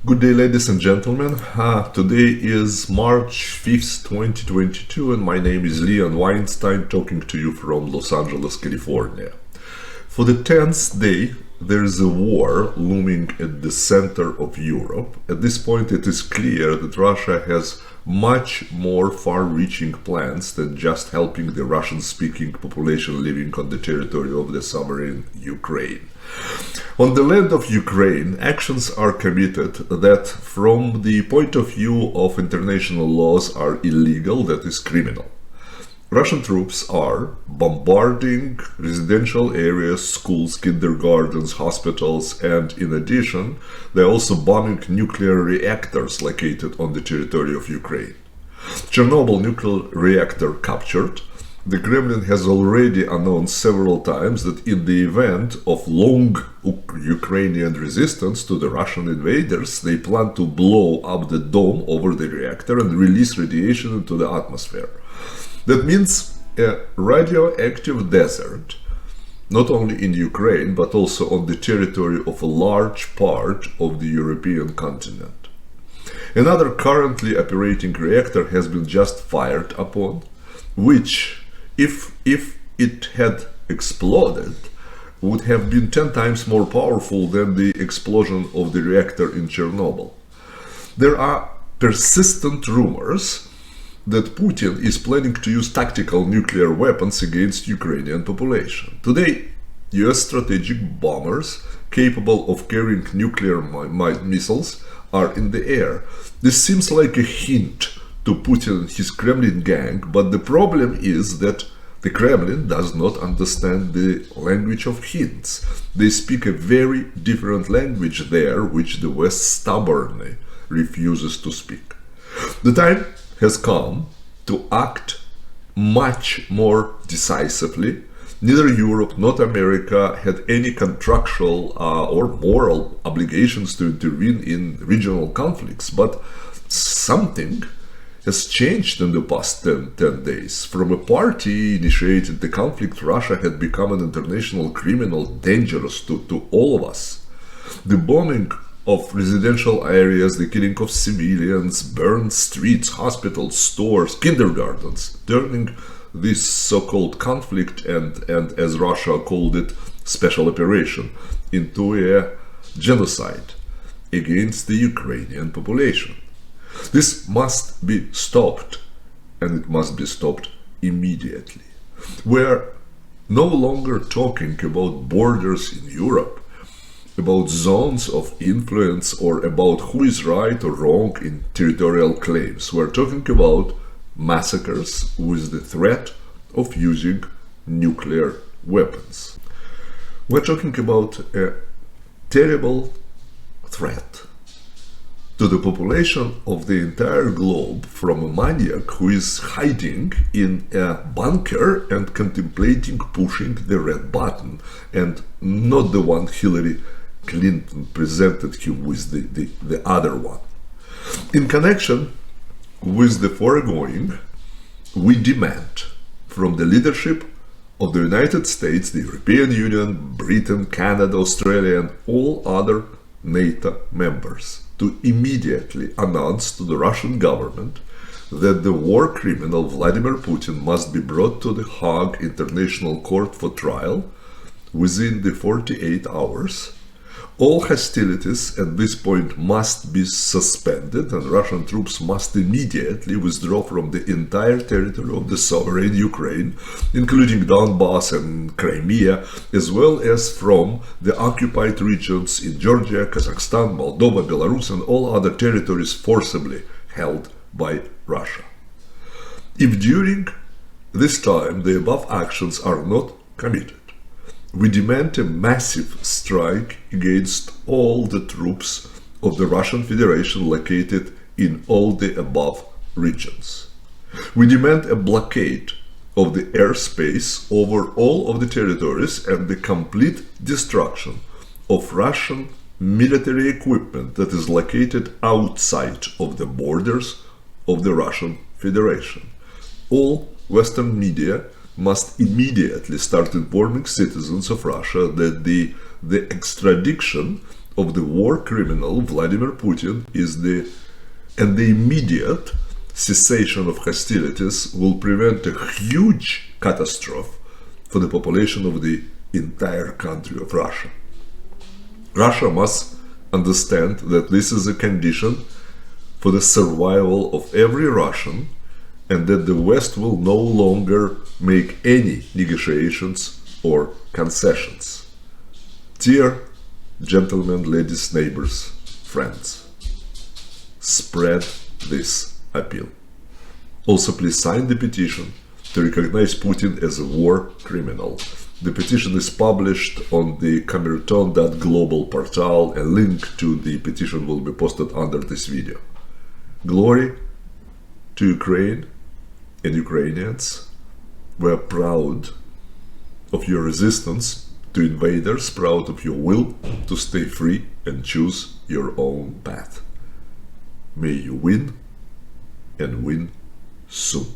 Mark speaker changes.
Speaker 1: Good day, ladies and gentlemen. Today is March 5th, 2022, and my name is Leon Weinstein, talking to you from Los Angeles, California. For the 10th day, there is a war looming at the center of Europe. At this point, it is clear that Russia has much more far-reaching plans than just helping the Russian-speaking population living on the territory of the sovereign Ukraine. On the land of Ukraine, actions are committed that, from the point of view of international laws, are illegal, that is criminal. Russian troops are bombarding residential areas, schools, kindergartens, hospitals, and in addition, they're also bombing nuclear reactors located on the territory of Ukraine. Chernobyl nuclear reactor captured. The Kremlin has already announced several times that in the event of long Ukrainian resistance to the Russian invaders, they plan to blow up the dome over the reactor and release radiation into the atmosphere. That means a radioactive desert, not only in Ukraine, but also on the territory of a large part of the European continent. Another currently operating reactor has been just fired upon, which, if it had exploded, would have been 10 times more powerful than the explosion of the reactor in Chernobyl. There are persistent rumors that Putin is planning to use tactical nuclear weapons against Ukrainian population. Today, US strategic bombers capable of carrying nuclear missiles are in the air. This seems like a hint to Putin and his Kremlin gang, but the problem is that the Kremlin does not understand the language of hints. They speak a very different language there, which the West stubbornly refuses to speak. The time has come to act much more decisively. Neither Europe nor America had any contractual or moral obligations to intervene in regional conflicts, but something has changed in the past 10 days. From a party initiating the conflict, Russia had become an international criminal dangerous to all of us. The bombing of residential areas, the killing of civilians, burned streets, hospitals, stores, kindergartens, turning this so-called conflict and as Russia called it, special operation, into a genocide against the Ukrainian population. This must be stopped, and it must be stopped immediately. We're no longer talking about borders in Europe, about zones of influence, or about who is right or wrong in territorial claims. We're talking about massacres with the threat of using nuclear weapons. We're talking about a terrible threat to the population of the entire globe from a maniac who is hiding in a bunker and contemplating pushing the red button, and not the one Hillary Clinton presented him with, the other one. In connection with the foregoing, we demand from the leadership of the United States, the European Union, Britain, Canada, Australia, and all other NATO members to immediately announce to the Russian government that the war criminal Vladimir Putin must be brought to the Hague International Court for trial within the 48 hours. All hostilities at this point must be suspended, and Russian troops must immediately withdraw from the entire territory of the sovereign Ukraine, including Donbass and Crimea, as well as from the occupied regions in Georgia, Kazakhstan, Moldova, Belarus, and all other territories forcibly held by Russia. If during this time the above actions are not committed, we demand a massive strike against all the troops of the Russian Federation located in all the above regions. We demand a blockade of the airspace over all of the territories and the complete destruction of Russian military equipment that is located outside of the borders of the Russian Federation. All Western media must immediately start informing citizens of Russia that the extradition of the war criminal Vladimir Putin and the immediate cessation of hostilities will prevent a huge catastrophe for the population of the entire country of Russia. Russia must understand that this is a condition for the survival of every Russian, and that the West will no longer make any negotiations or concessions. Dear gentlemen, ladies, neighbors, friends, spread this appeal. Also, please sign the petition to recognize Putin as a war criminal. The petition is published on the Kamerton.global portal. A link to the petition will be posted under this video. Glory to Ukraine and Ukrainians. We are proud of your resistance to invaders, proud of your will to stay free and choose your own path. May you win, and win soon.